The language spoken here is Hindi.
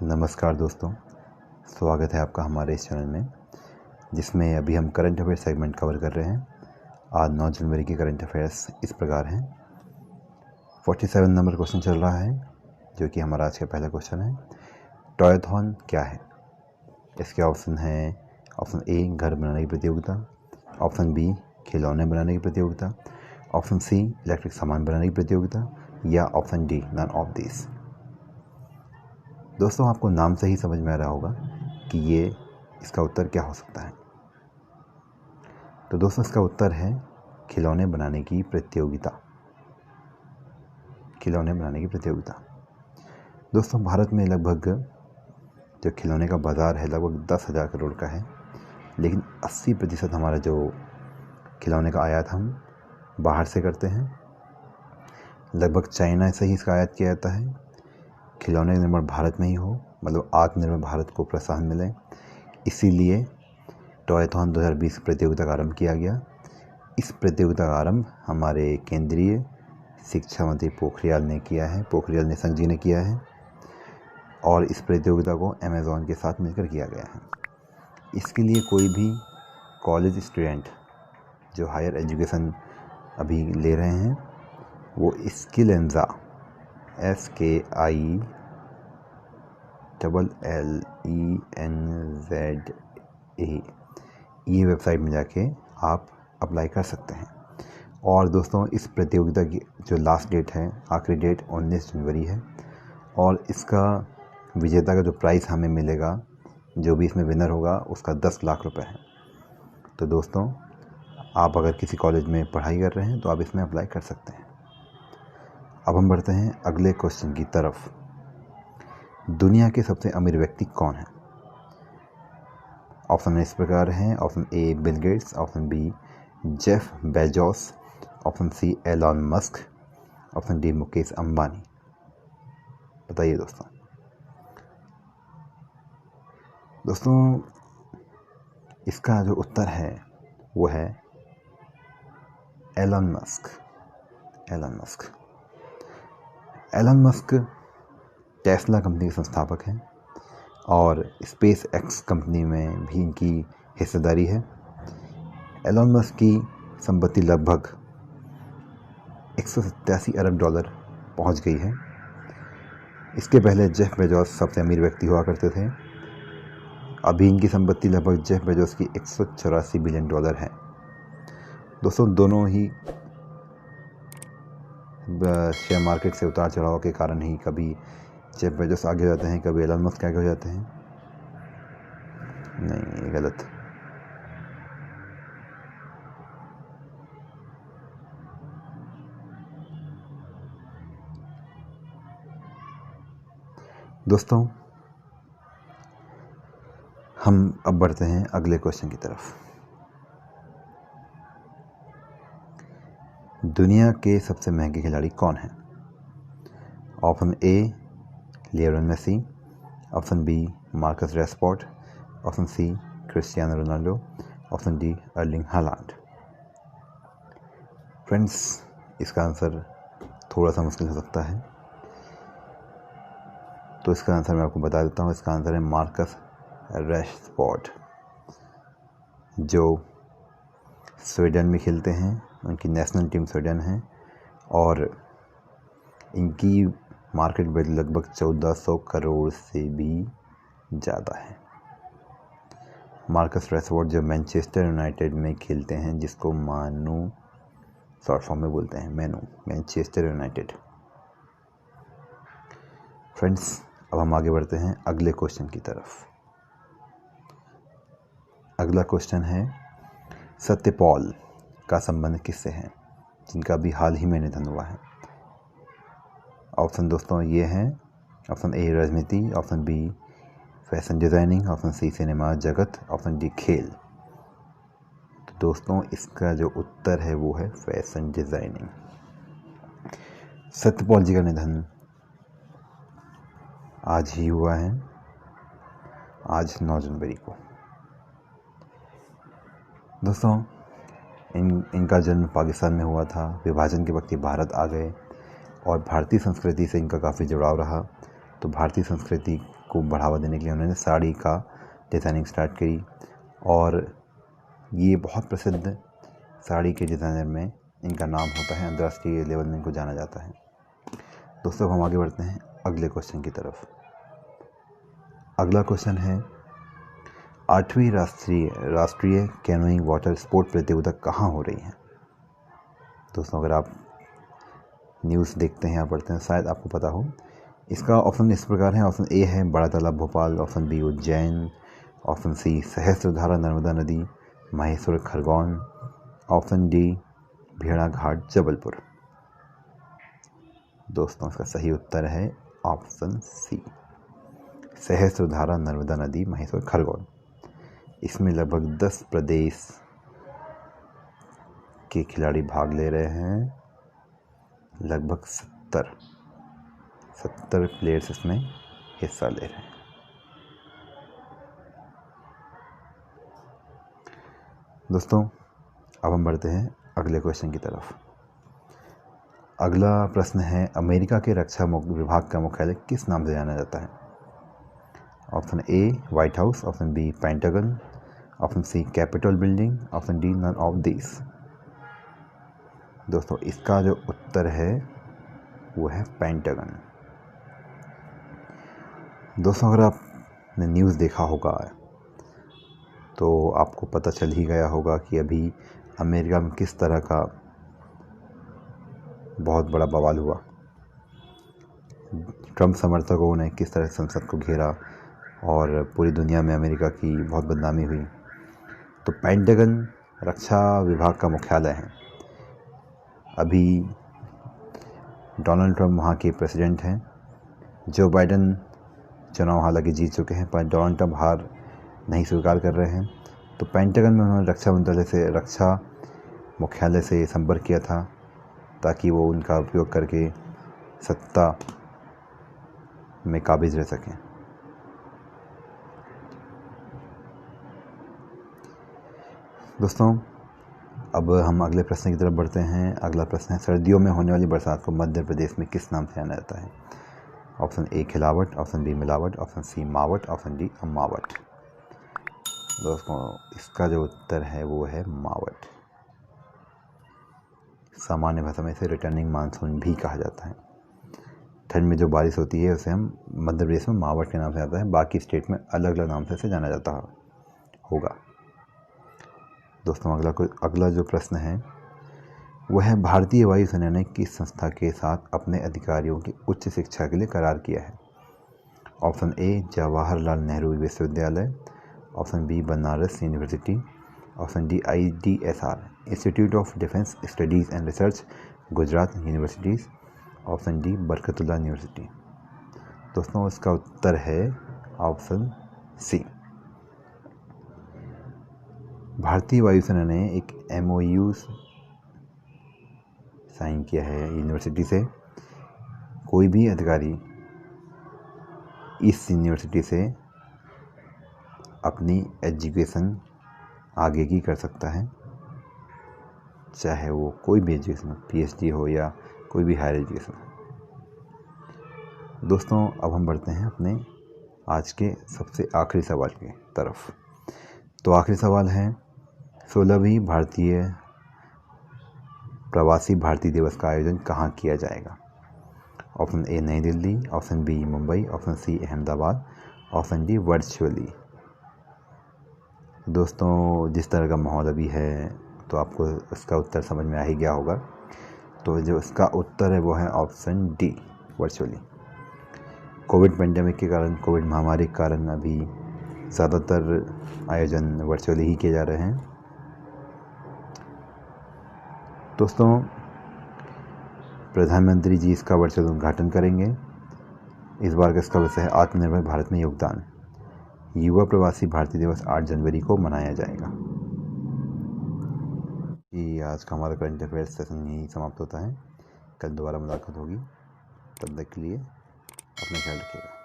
नमस्कार दोस्तों, स्वागत है आपका हमारे इस चैनल में, जिसमें अभी हम करंट अफेयर्स सेगमेंट कवर कर रहे हैं। आज 9 जनवरी के करंट अफेयर्स इस प्रकार हैं। 47 नंबर क्वेश्चन चल रहा है, जो कि हमारा आज का पहला क्वेश्चन है। टॉयथॉन क्या है? इसके ऑप्शन हैं: ऑप्शन ए घर बनाने की प्रतियोगिता, ऑप्शन बी खिलौने बनाने की प्रतियोगिता, ऑप्शन सी इलेक्ट्रिक सामान बनाने की प्रतियोगिता, या option D none of this. दोस्तों, आपको नाम से ही समझ में आ रहा होगा कि ये इसका उत्तर क्या हो सकता है। तो दोस्तों, इसका उत्तर है खिलौने बनाने की प्रतियोगिता। खिलौने बनाने की प्रतियोगिता। दोस्तों, भारत में लगभग जो खिलौने का बाज़ार है लगभग 10,000 करोड़ का है, लेकिन 80% हमारा जो खिलौने का आयात हम बाहर से करते हैं। लगभग चाइना से ही इसका आयात किया जाता है। खिलौने निर्माण भारत में ही हो, मतलब आत्मनिर्भर भारत को प्रोत्साहन मिले, इसीलिए टॉयथॉन 2020 प्रतियोगिता का आरंभ किया गया। इस प्रतियोगिता का आरंभ हमारे केंद्रीय शिक्षा मंत्री पोखरियाल निशंक जी ने किया है, और इस प्रतियोगिता को अमेज़ॉन के साथ मिलकर किया गया है। इसके लिए कोई भी कॉलेज स्टूडेंट जो हायर एजुकेशन अभी ले रहे हैं, वो स्किलेंजा SKILLENZA ये वेबसाइट में जाके आप अप्लाई कर सकते हैं। और दोस्तों, इस प्रतियोगिता की जो लास्ट डेट है, आखिरी डेट 19 जनवरी है, और इसका विजेता का जो प्राइज़ हमें मिलेगा, जो भी इसमें विनर होगा, उसका 10 लाख रुपए है। तो दोस्तों, आप अगर किसी कॉलेज में पढ़ाई कर रहे हैं तो आप इसमें अप्लाई कर सकते हैं। अब हम बढ़ते हैं अगले क्वेश्चन की तरफ। दुनिया के सबसे अमीर व्यक्ति कौन है? ऑप्शन इस प्रकार हैं: option A Bill Gates, option B Jeff Bezos, option C Elon Musk, option D Mukesh Ambani. बताइए दोस्तों। इसका जो उत्तर है वो है Elon Musk. Elon Musk Tesla company के संस्थापक हैं, और स्पेस एक्स कंपनी में भी इनकी हिस्सेदारी है। एलन मस्क की संपत्ति लगभग 187 अरब डॉलर पहुंच गई है। इसके पहले जेफ बेजोस सबसे अमीर व्यक्ति हुआ करते थे। अभी इनकी संपत्ति लगभग जेफ बेजोस की 184 बिलियन डॉलर है। दोस्तों, दोनों ही शेयर मार्केट से उतार चढ़ाव के कारण ही कभी जेफ बेजोस आगे हो जाते हैं, कभी एलन मस्क आगे हो जाते हैं। नहीं, ये गलत। दोस्तों, हम अब बढ़ते हैं अगले क्वेश्चन की तरफ। दुनिया के सबसे महंगे खिलाड़ी कौन हैं? Option A Lionel Messi, option B Marcus Rashford, option C Cristiano Ronaldo, option D Erling Haaland. Friends, इसका आंसर थोड़ा सा मुश्किल हो सकता है, तो इसका आंसर मैं आपको बता देता हूँ। इसका आंसर है मार्कस रैशफोर्ड, जो स्वीडन में खेलते हैं। उनकी नेशनल टीम स्वीडन है, और इनकी मार्केट वैल्यू लगभग 1400 करोड़ से भी ज़्यादा है। मार्कस रैशफोर्ड जो मैनचेस्टर यूनाइटेड में खेलते हैं, जिसको मानू शॉर्ट फॉर्म में बोलते हैं, मैनचेस्टर यूनाइटेड। फ्रेंड्स, अब हम आगे बढ़ते हैं अगले क्वेश्चन की तरफ। अगला क्वेश्चन है: सत्यपाल का संबंध किससे है, जिनका भी हाल ही में निधन हुआ है? ऑप्शन दोस्तों ये हैं: ऑप्शन ए राजनीति, option B fashion designing, option C cinema जगत, ऑप्शन डी खेल। तो दोस्तों, इसका जो उत्तर है वो है फैशन डिज़ाइनिंग। सत्यपाल जी का निधन आज ही हुआ है, आज 9 जनवरी को। दोस्तों, इनका जन्म पाकिस्तान में हुआ था। विभाजन के वक्त ये भारत आ गए, और भारतीय संस्कृति से इनका काफ़ी जुड़ाव रहा। तो भारतीय संस्कृति को बढ़ावा देने के लिए उन्होंने साड़ी का डिज़ाइनिंग स्टार्ट करी और ये बहुत प्रसिद्ध साड़ी के डिज़ाइनर में इनका नाम होता है, अंतर्राष्ट्रीय लेवल में इनको जाना जाता है। दोस्तों हम आगे बढ़ते हैं अगले क्वेश्चन की तरफ। अगला क्वेश्चन है 8वीं राष्ट्रीय कैनोइंग वाटर स्पोर्ट प्रतियोगिता कहाँ हो रही है। दोस्तों अगर आप न्यूज़ देखते हैं या पढ़ते हैं शायद आपको पता हो। इसका ऑप्शन इस प्रकार है। ऑप्शन ए है Bada Talab Bhopal, option B Ujjain, option C Sahastradhara Narmada नदी महेश्वर खरगोन, ऑप्शन डी भेड़ाघाट जबलपुर। दोस्तों इसका सही उत्तर है ऑप्शन सी सहस्त्रधारा नर्मदा नदी महेश्वर खरगोन। इसमें लगभग 10 प्रदेश के खिलाड़ी भाग ले रहे हैं। लगभग 70 प्लेयर्स इसमें हिस्सा ले रहे हैं। दोस्तों अब हम बढ़ते हैं अगले क्वेश्चन की तरफ। अगला प्रश्न है अमेरिका के रक्षा विभाग का मुख्यालय किस नाम से जाना जाता है। Option A White House, option B Pentagon, option C Capitol building, option D none of this. दोस्तों इसका जो उत्तर है वो है पेंटागन। दोस्तों अगर आपने न्यूज़ देखा होगा तो आपको पता चल ही गया होगा कि अभी अमेरिका में किस तरह का बहुत बड़ा बवाल हुआ। ट्रंप समर्थकों ने किस तरह संसद को घेरा और पूरी दुनिया में अमेरिका की बहुत बदनामी हुई। तो पेंटागन रक्षा विभाग का मुख्यालय है। अभी डोनाल्ड ट्रंप वहाँ के प्रेसिडेंट हैं। जो बाइडेन चुनाव हालांकि जीत चुके हैं पर डोनाल्ड ट्रंप हार नहीं स्वीकार कर रहे हैं। तो पेंटागन में उन्होंने रक्षा मंत्रालय से रक्षा मुख्यालय से संपर्क किया था ताकि वो उनका उपयोग करके सत्ता में काबिज रह सकें। दोस्तों अब हम अगले प्रश्न की तरफ बढ़ते हैं। अगला प्रश्न है सर्दियों में होने वाली बरसात को मध्य प्रदेश में किस नाम से जाना जाता है। ऑप्शन ए खिलावट, ऑप्शन बी मिलावट, ऑप्शन सी मावट, ऑप्शन डी अमावट। दोस्तों इसका जो उत्तर है वो है मावट। सामान्य भाषा में इसे रिटर्निंग मानसून भी कहा जाता है। ठंड में जो बारिश होती है उसे हम मध्य प्रदेश में मावट के नाम से आता है, बाकी स्टेट में अलग अलग नाम से इसे जाना जाता होगा। दोस्तों अगला जो प्रश्न है वह है भारतीय वायुसेना ने किस संस्था के साथ अपने अधिकारियों की उच्च शिक्षा के लिए करार किया है। ऑप्शन ए जवाहरलाल नेहरू विश्वविद्यालय, option B Banaras university, option D IDSR institute of defence studies and research Gujarat universities, option D Barkatullah university. दोस्तों इसका उत्तर है ऑप्शन सी। भारतीय वायुसेना ने एक MOU साइन किया है यूनिवर्सिटी से। कोई भी अधिकारी इस यूनिवर्सिटी से अपनी एजुकेशन आगे की कर सकता है, चाहे वो कोई भी एजुकेशन PhD हो या कोई भी हायर एजुकेशन। दोस्तों अब हम बढ़ते हैं अपने आज के सबसे आखिरी सवाल की तरफ। तो आखिरी सवाल है 16वीं भारतीय प्रवासी भारतीय दिवस का आयोजन कहाँ किया जाएगा। Option A New Delhi, option B Mumbai, option C Ahmedabad, option D virtually. दोस्तों जिस तरह का माहौल अभी है तो आपको इसका उत्तर समझ में आ ही गया होगा। तो जो इसका उत्तर है वो है option D virtually. Covid pandemic के कारण, कोविड महामारी के कारण अभी ज़्यादातर आयोजन वर्चुअली ही किए जा रहे हैं। दोस्तों प्रधानमंत्री जी इसका वर्चुअल उद्घाटन करेंगे। इस बार का इसका विषय है आत्मनिर्भर भारत में योगदान। युवा प्रवासी भारतीय दिवस 8 जनवरी को मनाया जाएगा। आज का हमारा करंट अफेयर्स सेशन यही समाप्त होता है। कल दोबारा मुलाकात होगी। तब तक के लिए अपना ख्याल रखिएगा।